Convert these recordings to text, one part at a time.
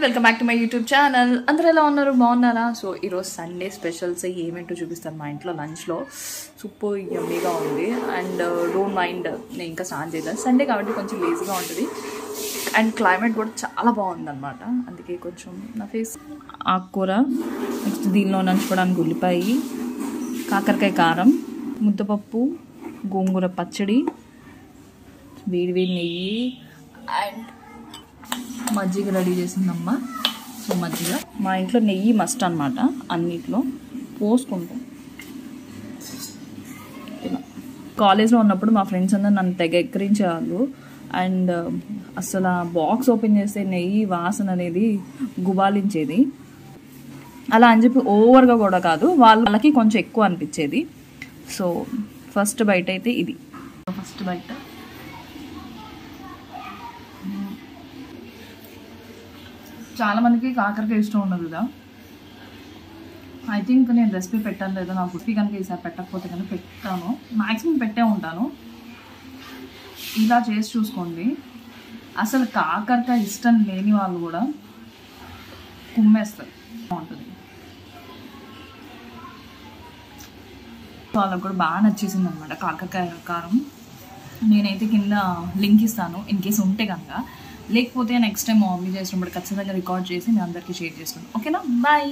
Welcome back to my YouTube channel. అందరూ ఎలా ఉన్నారు, బాగున్నారా? సో ఈరోజు సండే స్పెషల్స్ ఏమేంటో చూపిస్తాను. మా ఇంట్లో లంచ్లో సూపర్ యమ్మీగా ఉంది. అండ్ డోంట్ మైండ్, నేను ఇంకా స్టార్ట్ చేయలేదు. సండే కాబట్టి కొంచెం లేజీగా ఉంటుంది అండ్ క్లైమేట్ కూడా చాలా బాగుంది అనమాట. అందుకే కొంచెం నా ఫేస్ ఆకుకూర, నెక్స్ట్ దీనిలో నంచుకోవడానికి ఉల్లిపాయ, కాకరకాయ కారం, ముద్దపప్పు, గోంగూర పచ్చడి, వేడి వేడి నెయ్యి అండ్ మజ్జిగ రెడీ చేసిందమ్మ. సో మజ్జిగ మా ఇంట్లో నెయ్యి మస్ట్ అనమాట, అన్నిట్లో పోసుకుంటాం. ఇలా కాలేజ్లో ఉన్నప్పుడు మా ఫ్రెండ్స్ అందరూ నన్ను తెగ ఎక్కిరించేవాళ్ళు. అండ్ అసలు ఆ బాక్స్ ఓపెన్ చేస్తే నెయ్యి వాసన అనేది గుబాలించేది. అలా అని చెప్పి ఓవర్గా కూడా కాదు, వాళ్ళకి కొంచెం ఎక్కువ అనిపించేది. సో ఫస్ట్ బయట అయితే ఇది. ఫస్ట్ బయట చాలా మందికి కాకరకాయ ఇష్టం ఉండదు కదా. ఐ థింక్ నేను రెసిపీ పెట్టాను లేదా, నా రెసిపీ కనుక ఈసారి పెట్టకపోతే కనుక పెట్టాను, మ్యాక్సిమం పెట్టే ఉంటాను. ఇలా చేసి చూసుకోండి. అసలు కాకరకాయ ఇష్టం లేని వాళ్ళు కూడా కుమ్మేస్తారు, బాగుంటుంది. వాళ్ళకు కూడా బాగా నచ్చేసింది అనమాట కాకరకాయ కారం. నేనైతే కింద లింక్ ఇస్తాను ఇన్ కేసు ఉంటే కనుక, లేకపోతే నెక్స్ట్ టైం మమ్మీ చేసినప్పుడు ఖచ్చితంగా రికార్డ్ చేసి నేను అందరికీ షేర్ చేస్తాను. ఓకేనా? Bye.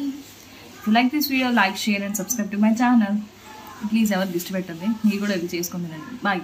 If you like this video, like, share and subscribe to my channel. Please ఎవరు దిష్టి పెట్టండి, మీరు కూడా ఇది చేసుకుని తినండి. బాయ్.